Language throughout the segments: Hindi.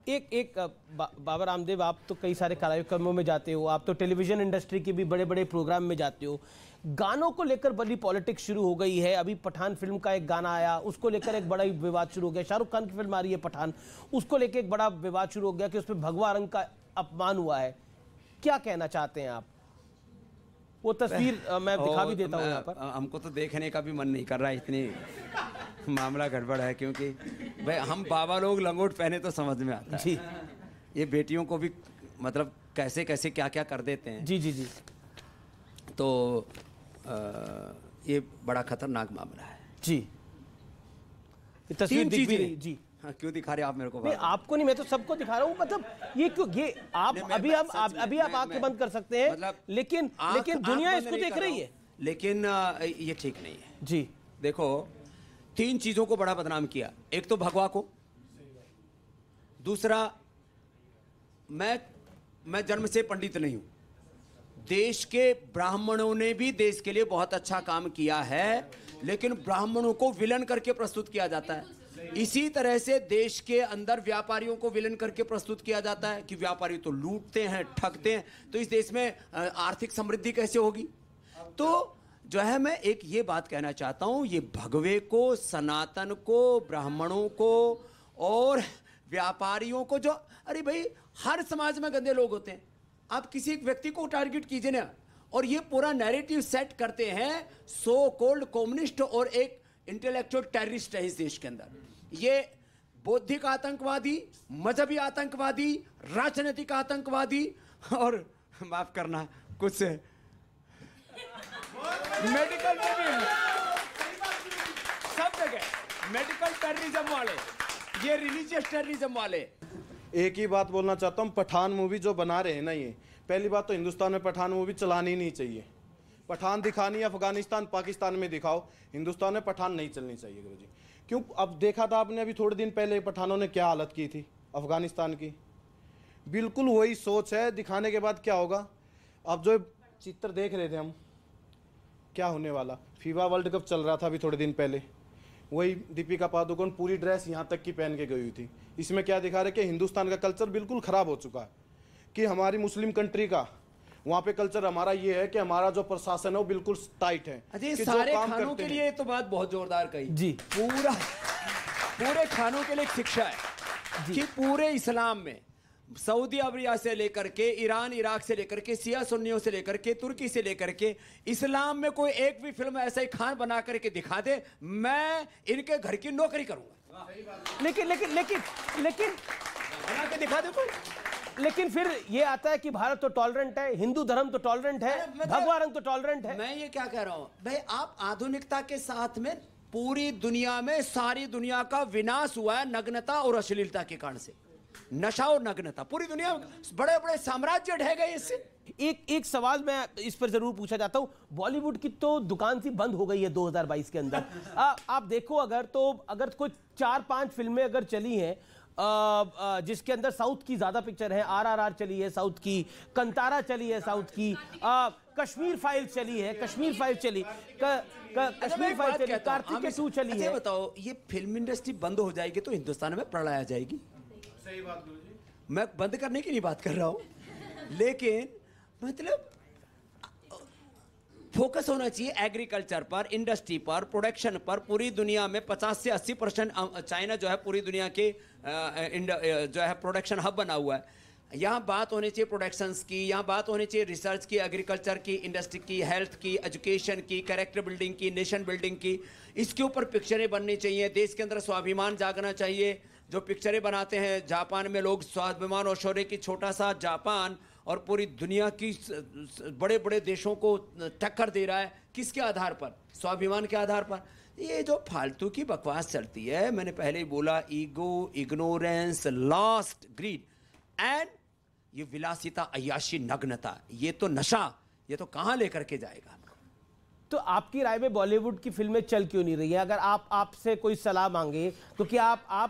एक एक बाबा रामदेव, आप तो कई सारे कार्यक्रमों में जाते हो, आप तो टेलीविजन इंडस्ट्री के भी बड़े बड़े प्रोग्राम में जाते हो। गानों को लेकर बड़ी पॉलिटिक्स शुरू हो गई है। अभी पठान फिल्म का एक गाना आया, उसको लेकर एक बड़ा विवाद शुरू हो गया। शाहरुख खान की फिल्म आ रही है पठान, उसको लेकर एक बड़ा विवाद शुरू हो गया कि उसमें भगवा रंग का अपमान हुआ है। क्या कहना चाहते हैं आप? वो तस्वीर मैं दिखा भी देता हूँ यहाँ पर। हमको तो देखने का भी मन नहीं कर रहा है, इतनी मामला गड़बड़ है। क्योंकि भाई हम बाबा लोग लंगोट पहने तो समझ में आता है जी। ये बेटियों को भी मतलब कैसे कैसे क्या क्या कर देते हैं। जी जी जी। तो ये बड़ा खतरनाक मामला है जी। ये तस्वीर दिख भी रही जी। हाँ, क्यों दिखा रहे आप मेरे को? नहीं, आपको नहीं, मैं तो सबको दिखा रहा हूँ। मतलब ये क्यों, ये आप अभी आप आंखें बंद कर सकते हैं, मतलब लेकिन दुनिया इसको देख रही है। लेकिन ये ठीक नहीं है जी। देखो, 3 चीजों को बड़ा बदनाम किया। एक तो भगवा को, दूसरा मैं जन्म से पंडित नहीं हूं, देश के ब्राह्मणों ने भी देश के लिए बहुत अच्छा काम किया है, लेकिन ब्राह्मणों को विलन करके प्रस्तुत किया जाता है। इसी तरह से देश के अंदर व्यापारियों को विलन करके प्रस्तुत किया जाता है कि व्यापारी तो लूटते हैं, ठगते हैं, तो इस देश में आर्थिक समृद्धि कैसे होगी? तो जो है, मैं एक ये बात कहना चाहता हूं, ये भगवे को, सनातन को, ब्राह्मणों को और व्यापारियों को, जो अरे भाई हर समाज में गंदे लोग होते हैं। आप किसी एक व्यक्ति को टारगेट कीजिए ना, और ये पूरा नैरेटिव सेट करते हैं सो कॉल्ड कम्युनिस्ट और एक इंटेलेक्चुअल टेररिस्ट है इस देश के अंदर। ये बौद्धिक आतंकवादी, मजहबी आतंकवादी, राजनीतिक आतंकवादी और माफ करना कुछ मेडिकल सब जगह मेडिकल टेररिज्म वाले, ये रिलीजियस टेररिज्म वाले। एक ही बात बोलना चाहता हूँ, पठान मूवी जो बना रहे हैं ना, ये पहली बात तो हिंदुस्तान में पठान मूवी चलानी नहीं चाहिए। पठान दिखानी अफगानिस्तान पाकिस्तान में दिखाओ, हिंदुस्तान में पठान नहीं चलनी चाहिए गुरु जी। क्यों? अब देखा था आपने अभी थोड़े दिन पहले पठानों ने क्या हालत की थी अफगानिस्तान की। बिल्कुल वही सोच है, दिखाने के बाद क्या होगा। अब जो चित्र देख रहे थे हम, क्या होने वाला। फीफा वर्ल्ड कप चल रहा था अभी थोड़े दिन पहले, वही दीपिका पादुकोण पूरी ड्रेस यहाँ तक की पहन के गई हुई थी। इसमें क्या दिखा रहे कि हिंदुस्तान का कल्चर बिल्कुल ख़राब हो चुका है, कि हमारी मुस्लिम कंट्री का वहाँ पे कल्चर हमारा ये है कि हमारा जो प्रशासन है वो बिल्कुल टाइट है। अरे सारे खानों के लिए तो बात बहुत जोरदार कही जी। पूरे खानों के लिए शिक्षा है कि पूरे इस्लाम में सऊदी अरबिया से लेकर के ईरान इराक से लेकर के शिया सुन्नियों से लेकर के तुर्की से लेकर के इस्लाम में कोई एक भी फिल्म ऐसा ही खान बना करके दिखा दे, मैं इनके घर की नौकरी करूंगा। लेकिन लेकिन लेकिन लेकिन बना के दिखा दे कोई। लेकिन फिर ये आता है कि भारत तो टॉलरेंट है, हिंदू धर्म तो टॉलरेंट है, भगवा रंग तो टॉलरेंट है। मैं ये क्या कह रहा हूं भाई, आप आधुनिकता के साथ में पूरी दुनिया में सारी दुनिया का विनाश हुआ है नग्नता और अश्लीलता के कारण से। नशा और नग्नता पूरी दुनिया में बड़े बड़े साम्राज्य ढह गए इससे। एक सवाल मैं इस पर जरूर पूछा जाता हूं, बॉलीवुड की तो दुकान सी बंद हो गई है 2022 के अंदर। आप देखो, अगर कोई 4-5 फिल्में अगर चली हैं जिसके अंदर साउथ की ज्यादा पिक्चर है, RRR चली है साउथ की, कंतारा चली है साउथ की, कश्मीर फाइल चली है, कश्मीर फाइल चली, कार्तिक के 2 चली है। बताओ, ये फिल्म इंडस्ट्री बंद हो जाएगी तो हिंदुस्तान में प्रलय आ जाएगी। सही बात गुरुजी। मैं बंद करने की नहीं बात कर रहा हूं, लेकिन मतलब फोकस होना चाहिए एग्रीकल्चर पर, इंडस्ट्री पर, प्रोडक्शन पर। पूरी दुनिया में 50 से 80% चाइना जो है पूरी दुनिया के जो है प्रोडक्शन हब बना हुआ है। यहाँ बात होनी चाहिए प्रोडक्शंस की, यहाँ बात होनी चाहिए रिसर्च की, एग्रीकल्चर की, इंडस्ट्री की, हेल्थ की, एजुकेशन की, कैरेक्टर बिल्डिंग की, नेशन बिल्डिंग की। इसके ऊपर पिक्चरें बननी चाहिए। देश के अंदर स्वाभिमान जागना चाहिए। जो पिक्चरें बनाते हैं जापान में लोग, स्वाभिमान और शौर्य की, छोटा सा जापान और पूरी दुनिया की बड़े बड़े देशों को टक्कर दे रहा है। किसके आधार पर? स्वाभिमान के आधार पर। ये जो फालतू की बकवास चलती है, मैंने पहले ही बोला, ego, ignorance, lost, grid and ये विलासिता, अय्याशी, नग्नता, ये तो नशा, ये तो कहां लेकर के जाएगा हमको। तो आपकी राय में बॉलीवुड की फिल्में चल क्यों नहीं रही है? अगर आपसे कोई सलाह मांगे, क्योंकि आप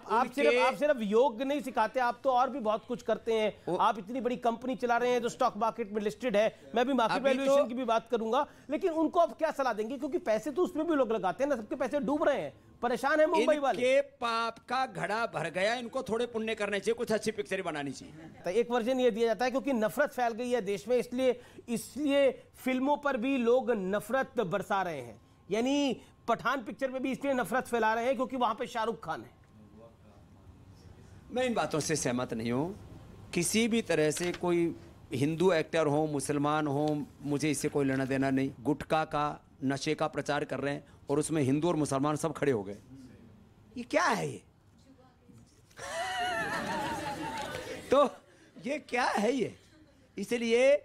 सिर्फ योग नहीं सिखाते, आप तो और भी बहुत कुछ करते हैं। आप इतनी बड़ी कंपनी चला रहे हैं जो स्टॉक मार्केट में लिस्टेड है। मैं भी मार्केट वैल्यूएशन की भी बात करूंगा, लेकिन उनको आप क्या सलाह देंगे? क्योंकि पैसे तो उसमें भी लोग लगाते हैं ना, सबके पैसे डूब रहे हैं। परेशान है मुंबई वाले। इनके पाप का घड़ा भर गया, इनको थोड़े पुण्य करने चाहिए, कुछ अच्छी पिक्चर बनानी चाहिए। तो एक वर्जन ये दिया जाता है क्योंकि नफरत फैल गई है देश में, इसलिए फिल्मों पर भी लोग नफरत बरसा रहे हैं। यानी पठान पिक्चर में भी इसलिए नफरत फैला रहे हैं क्योंकि वहां पे शाहरुख खान है। मैं इन बातों से सहमत नहीं हूं। किसी भी तरह से कोई हिंदू एक्टर हो, मुसलमान हो, मुझे इससे कोई लेना देना नहीं। गुटखा का, नशे का प्रचार कर रहे हैं और उसमें हिंदू और मुसलमान सब खड़े हो गए। ये क्या है ये? तो ये क्या है ये? इसलिए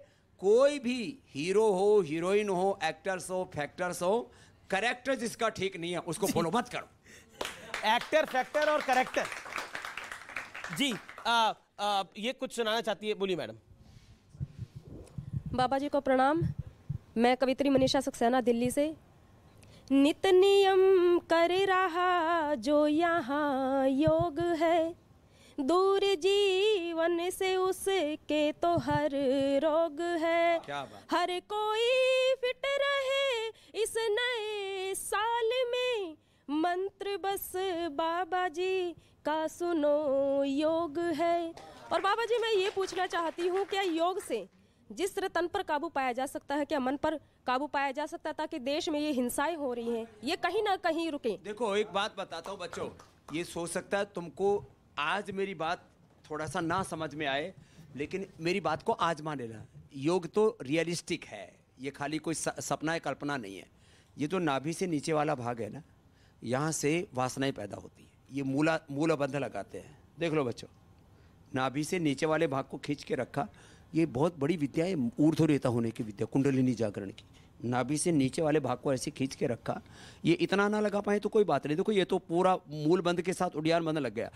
कोई भी हीरो हो, हीरोइन हो, एक्टर्स हो, फैक्टर्स हो, करेक्टर जिसका ठीक नहीं है उसको फॉलो मत करो। एक्टर, फैक्टर और करेक्टर। जी ये कुछ सुनाना चाहती है, बोलिए मैडम। बाबा जी को प्रणाम। मैं कवित्री मनीषा सक्सेना दिल्ली से। नित नियम कर रहा जो यहाँ योग है, दूर जीवन से उसके तो हर रोग है। क्या बात। हर कोई फिट रहे इस नए साल में, मंत्र बस बाबा जी का सुनो योग है। और बाबा जी मैं ये पूछना चाहती हूँ, क्या योग से जिस तरह तन पर काबू पाया जा सकता है, क्या मन पर काबू पाया जा सकता है, ताकि देश में ये हिंसाएं हो रही हैं ये कहीं ना कहीं रुके? देखो एक बात बताता हूँ बच्चों, ये सोच सकता है तुमको आज मेरी बात थोड़ा सा ना समझ में आए, लेकिन मेरी बात को आजमा लेना। योग तो रियलिस्टिक है, ये खाली कोई सपना है, कल्पना नहीं है। ये जो नाभि से नीचे वाला भाग है ना, यहाँ से वासनाएं पैदा होती है। ये मूलाबंध लगाते हैं। देख लो बच्चों, नाभि से नीचे वाले भाग को खींच के रखा। ये बहुत बड़ी विद्या है, ऊर्ध्वरेता होने की विद्या, कुंडलिनी जागरण की। नाभि से नीचे वाले भाग को ऐसे खींच के रखा। ये इतना ना लगा पाए तो कोई बात नहीं। देखो ये तो पूरा मूल बंध के साथ उड़ियान बंध लग गया।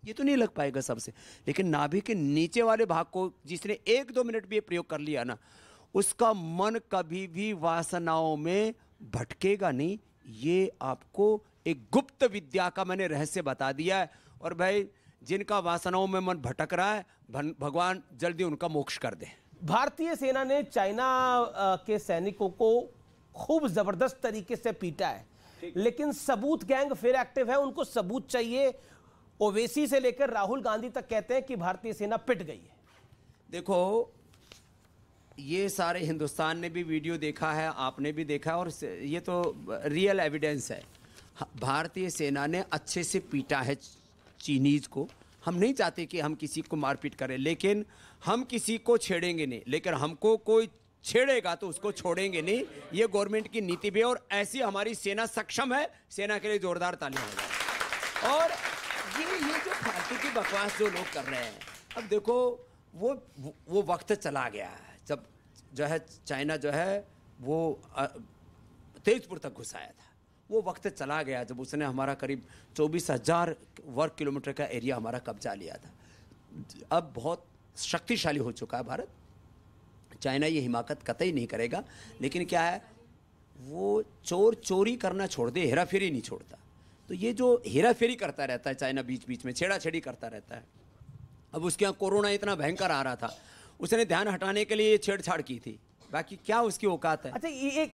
ये तो नहीं लग पाएगा सबसे, लेकिन नाभि के नीचे वाले भाग को जिसने 1-2 मिनट भी ये प्रयोग कर लिया ना, उसका मन कभी भी वासनाओं में भटकेगा नहीं। ये आपको एक गुप्त विद्या का मैंने रहस्य बता दिया है। और भाई जिनका वासनाओं में मन भटक रहा है, भगवान जल्दी उनका मोक्ष कर दे। भारतीय सेना ने चाइना के सैनिकों को खूब जबरदस्त तरीके से पीटा है, लेकिन सबूत गैंग फिर एक्टिव है। उनको सबूत चाहिए। ओवैसी से लेकर राहुल गांधी तक कहते हैं कि भारतीय सेना पिट गई है। देखो ये सारे हिंदुस्तान ने भी वीडियो देखा है, आपने भी देखा है, और ये तो रियल एविडेंस है। भारतीय सेना ने अच्छे से पीटा है चीनीज को। हम नहीं चाहते कि हम किसी को मारपीट करें, लेकिन हम किसी को छेड़ेंगे नहीं। लेकिन हमको कोई छेड़ेगा तो उसको छोड़ेंगे नहीं। ये गवर्नमेंट की नीति भी है और ऐसी हमारी सेना सक्षम है। सेना के लिए जोरदार तालियां हो जाए। और ये जो फालतू की बकवास जो लोग कर रहे हैं, अब देखो वो वक्त चला गया है जब जो है चाइना जो है वो तेजपुर तक घुसाया था। वो वक्त चला गया जब उसने हमारा करीब 24,000 वर्ग किलोमीटर का एरिया हमारा कब्जा लिया था। अब बहुत शक्तिशाली हो चुका है भारत। चाइना ये हिमाकत कतई नहीं करेगा, लेकिन क्या है, वो चोरी करना छोड़ दे, हेरा फेरी नहीं छोड़ता। तो ये जो हेरा फेरी करता रहता है चाइना, बीच बीच में छेड़ा-छेड़ी करता रहता है। अब उसके यहाँ कोरोना इतना भयंकर आ रहा था, उसने ध्यान हटाने के लिए छेड़छाड़ की थी, बाकी क्या उसकी औकात है। अच्छा, ये